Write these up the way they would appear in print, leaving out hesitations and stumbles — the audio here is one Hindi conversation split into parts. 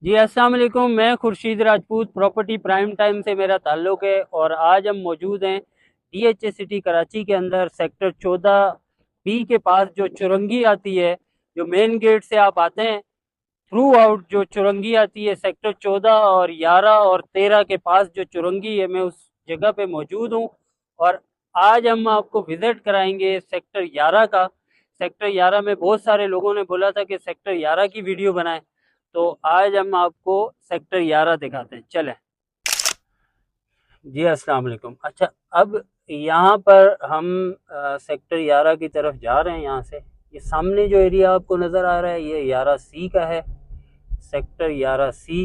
जी अस्सलाम वालेकुम। मैं Khurshid Rajput, property prime time से मेरा ताल्लुक़ है और आज हम मौजूद हैं DHA सिटी कराची के अंदर सेक्टर 14B के पास। जो चुरंगी आती है, जो मेन गेट से आप आते हैं, थ्रू आउट जो चुरंगी आती है सेक्टर 14 और 11 और 13 के पास जो चुरंगी है, मैं उस जगह पे मौजूद हूँ। और आज हम आपको विज़िट कराएंगे सेक्टर 11 का। सेक्टर 11 में बहुत सारे लोगों ने बोला था कि सेक्टर 11 की वीडियो बनाएं, तो आज हम आपको सेक्टर 11 दिखाते हैं। चलें जी, अस्सलाम वालेकुम। अच्छा, अब यहाँ पर हम सेक्टर 11 की तरफ जा रहे हैं। यहाँ से ये सामने जो एरिया आपको नज़र आ रहा है, ये 11C का है। सेक्टर 11C,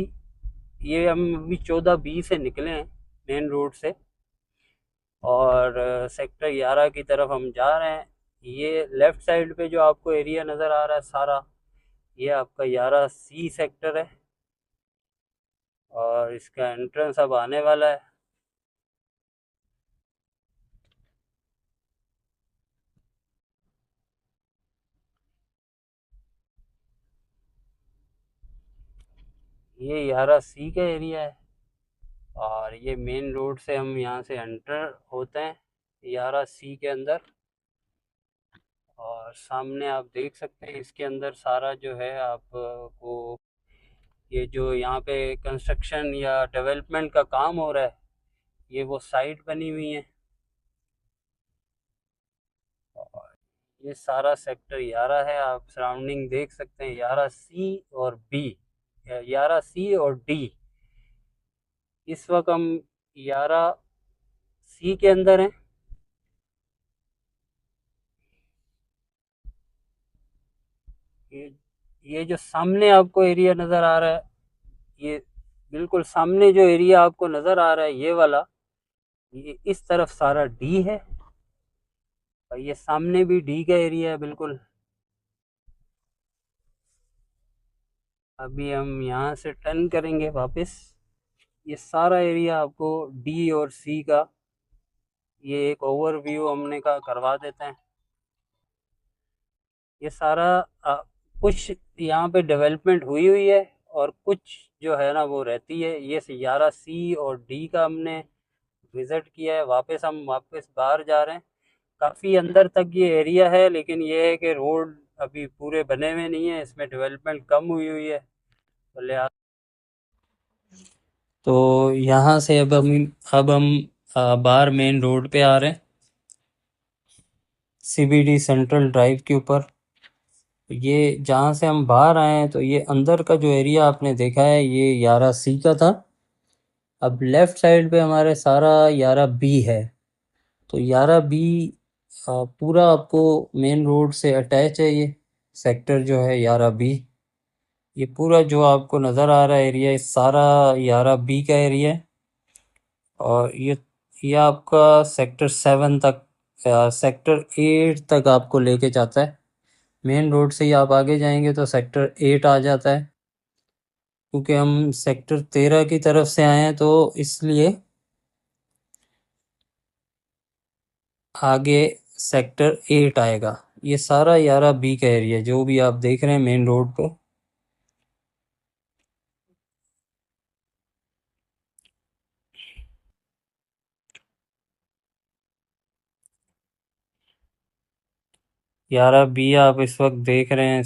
ये हम अभी 14B से निकले हैं मेन रोड से और सेक्टर 11 की तरफ हम जा रहे हैं। ये लेफ़्ट साइड पे जो आपको एरिया नज़र आ रहा है सारा, ये आपका 11C सेक्टर है और इसका एंट्रेंस अब आने वाला है। ये 11C का एरिया है और ये मेन रोड से हम यहाँ से एंटर होते हैं 11C के अंदर। और सामने आप देख सकते हैं इसके अंदर सारा जो है आपको, ये जो यहाँ पे कंस्ट्रक्शन या डेवलपमेंट का काम हो रहा है, ये वो साइट बनी हुई है। और ये सारा सेक्टर 11 है। आप सराउंडिंग देख सकते हैं 11C और B, 11C और D। इस वक्त हम 11C के अंदर हैं। ये ये जो सामने आपको एरिया नज़र आ रहा है, ये बिल्कुल सामने जो एरिया आपको नज़र आ रहा है, ये वाला, ये इस तरफ सारा डी है और ये सामने भी डी का एरिया है बिल्कुल। अभी हम यहाँ से टर्न करेंगे वापस। ये सारा एरिया आपको डी और सी का ये एक ओवरव्यू हमने का करवा देते हैं। ये सारा कुछ यहाँ पे डेवलपमेंट हुई हुई है और कुछ जो है ना वो रहती है। ये 11C और डी का हमने विज़िट किया है। हम वापस बाहर जा रहे हैं। काफ़ी अंदर तक ये एरिया है, लेकिन ये है कि रोड अभी पूरे बने हुए नहीं है, इसमें डेवलपमेंट कम हुई हुई है, तो लिहाजा तो यहाँ से अब हम बाहर मेन रोड पे आ रहे हैं, CBD सेंट्रल ड्राइव के ऊपर। ये जहाँ से हम बाहर आए हैं, तो ये अंदर का जो एरिया आपने देखा है, ये 11C का था। अब लेफ़्ट साइड पे हमारे सारा 11B है। तो 11B पूरा आपको मेन रोड से अटैच है। ये सेक्टर जो है 11B, ये पूरा जो आपको नज़र आ रहा है एरिया, ये सारा 11B का एरिया है। और ये आपका सेक्टर 7 तक, सेक्टर 8 तक आपको लेके जाता है। मेन रोड से ही आप आगे जाएंगे तो सेक्टर 8 आ जाता है। क्योंकि हम सेक्टर 13 की तरफ से आए हैं, तो इसलिए आगे सेक्टर 8 आएगा। ये सारा 11B का एरिया जो भी आप देख रहे हैं मेन रोड पे। यारा बी आप इस वक्त देख रहे हैं।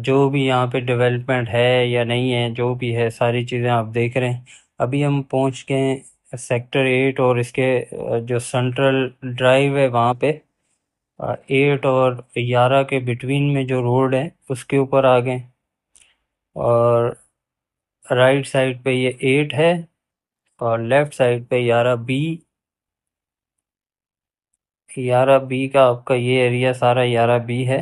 जो भी यहाँ पे डेवलपमेंट है या नहीं है, जो भी है सारी चीज़ें आप देख रहे हैं। अभी हम पहुँच गए हैं सेक्टर 8 और इसके जो सेंट्रल ड्राइव है वहाँ पे। 8 और 11 के बिटवीन में जो रोड है उसके ऊपर आ गए। और राइट साइड पे ये 8 है और लेफ़्ट साइड पे 11B। 11B का आपका ये एरिया सारा 11B है।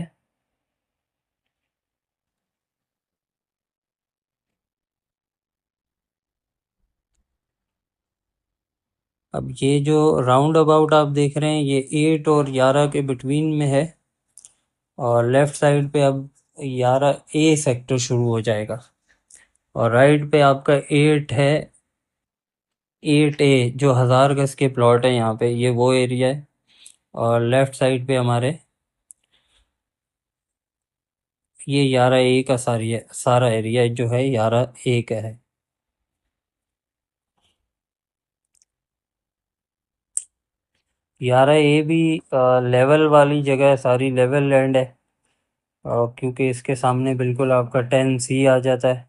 अब ये जो राउंड अबाउट आप देख रहे हैं, ये 8 और 11 के बिटवीन में है। और लेफ़्ट साइड पे अब 11A सेक्टर शुरू हो जाएगा। और राइट पे आपका 8 है, 8A, जो 1000 गज के प्लॉट है यहाँ पे, ये वो एरिया है। और लेफ़्ट साइड पे हमारे ये 11A का सारा एरिया जो है 11A का है। यारा ए भी लेवल वाली जगह है, सारी लेवल लैंड है। क्योंकि इसके सामने बिल्कुल आपका 10C आ जाता है।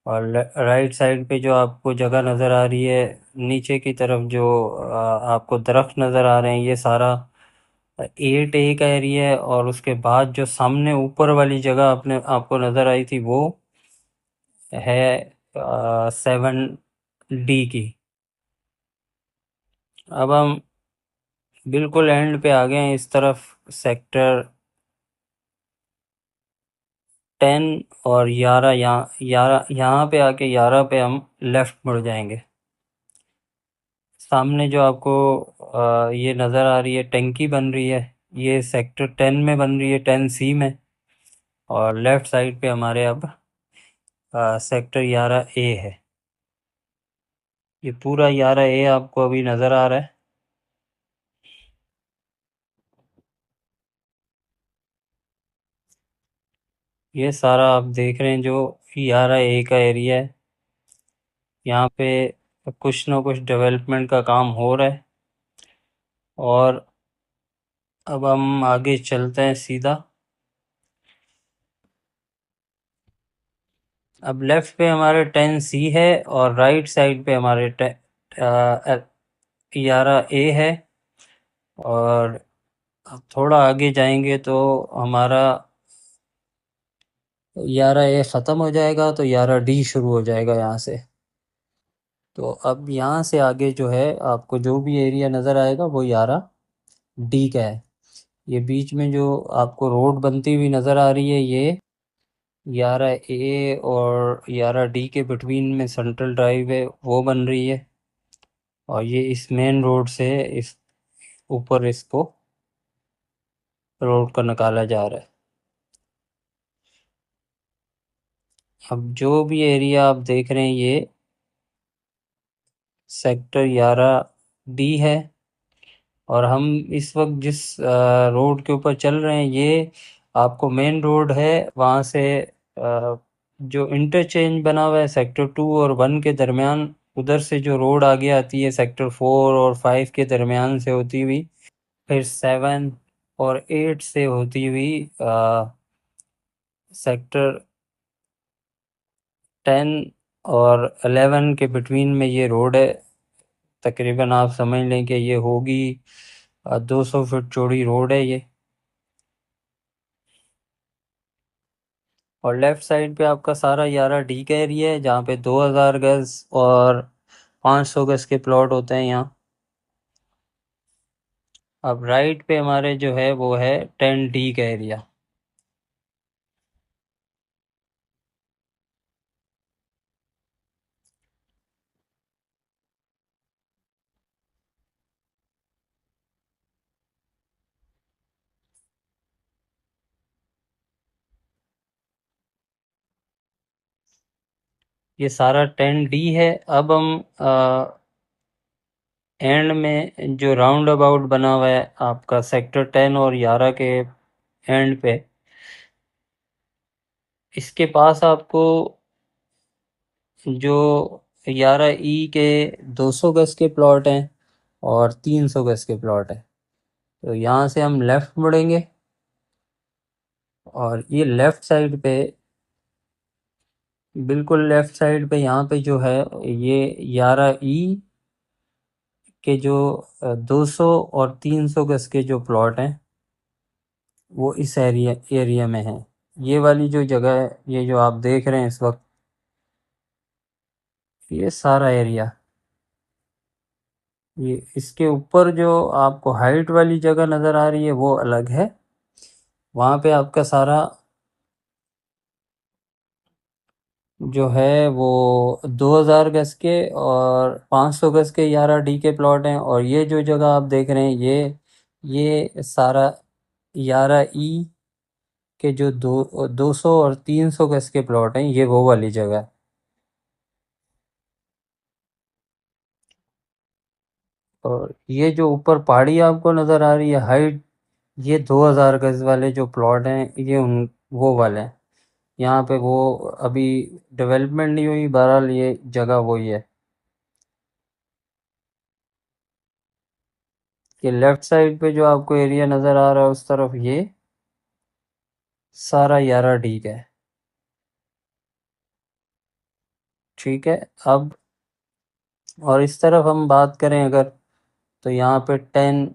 और राइट साइड पे जो आपको जगह नज़र आ रही है, नीचे की तरफ जो आपको दरख्त नज़र आ रहे हैं, ये सारा 8A का एरिया है। और उसके बाद जो सामने ऊपर वाली जगह आपने आपको नज़र आई थी, वो है 7D की। अब हम बिल्कुल एंड पे आ गए हैं इस तरफ, सेक्टर 10 और 11। यहाँ पे आके 11 पे हम लेफ्ट मुड़ जाएंगे। सामने जो आपको ये नज़र आ रही है टंकी बन रही है, ये सेक्टर 10 में बन रही है, 10C में। और लेफ्ट साइड पे हमारे अब सेक्टर 11A है। ये पूरा 11A आपको अभी नज़र आ रहा है। ये सारा आप देख रहे हैं जो 11A का एरिया है। यहाँ पे कुछ ना कुछ डेवलपमेंट का काम हो रहा है। और अब हम आगे चलते हैं सीधा। अब लेफ्ट पे हमारे 10C है और राइट साइड पे हमारे 11A है। और अब थोड़ा आगे जाएंगे तो हमारा 11A ख़त्म हो जाएगा, तो 11D शुरू हो जाएगा यहाँ से। तो अब यहाँ से आगे जो है आपको जो भी एरिया नज़र आएगा वो 11D का है। ये बीच में जो आपको रोड बनती हुई नज़र आ रही है, ये 11A और 11D के बिटवीन में सेंट्रल ड्राइव है, वो बन रही है। और ये इस मेन रोड से इस ऊपर इसको रोड को निकाला जा रहा है। अब जो भी एरिया आप देख रहे हैं, ये सेक्टर 11D है। और हम इस वक्त जिस रोड के ऊपर चल रहे हैं, ये आपको मेन रोड है। वहाँ से जो इंटरचेंज बना हुआ है सेक्टर 2 और 1 के दरमियान, उधर से जो रोड आगे आती है सेक्टर 4 और 5 के दरमियान से होती हुई, फिर 7 और 8 से होती हुई सेक्टर 10 और 11 के बिटवीन में ये रोड है। तकरीबन आप समझ लें कि ये होगी 200 फीट चौड़ी रोड है ये। और लेफ्ट साइड पे आपका सारा 11D का एरिया है, जहाँ पे 2000 गज और 500 गज के प्लॉट होते हैं यहाँ। अब राइट पे हमारे जो है वो है 10D का एरिया। ये सारा 10D है। अब हम एंड में जो राउंड अबाउट बना हुआ है आपका सेक्टर 10 और 11 के एंड पे, इसके पास आपको जो 11E के 200 गज के प्लॉट हैं और 300 गज के प्लॉट हैं। तो यहाँ से हम लेफ़्ट मुड़ेंगे और ये लेफ़्ट साइड पे, बिल्कुल लेफ़्ट साइड पे यहाँ पे जो है, ये 11E के जो 200 और 300 गज के जो प्लॉट हैं, वो इस एरिया में है। ये वाली जो जगह है, ये जो आप देख रहे हैं इस वक्त, ये सारा एरिया, ये इसके ऊपर जो आपको हाइट वाली जगह नज़र आ रही है वो अलग है। वहाँ पे आपका सारा जो है वो 2000 गज के और 500 गज के 11D के प्लॉट हैं। और ये जो जगह आप देख रहे हैं, ये सारा 11E के जो 200 और 300 गज के प्लॉट हैं, ये वो वाली जगह है। और ये जो ऊपर पहाड़ी आपको नज़र आ रही है हाइट, ये 2000 गज वाले जो प्लॉट हैं, ये उन वो वाले हैं। यहाँ पे वो अभी डेवलपमेंट नहीं हुई, बहरहाल ये जगह वही है कि लेफ्ट साइड पे जो आपको एरिया नज़र आ रहा है उस तरफ ये सारा यारा ठीक है। ठीक है। अब और इस तरफ हम बात करें अगर, तो यहाँ पे 10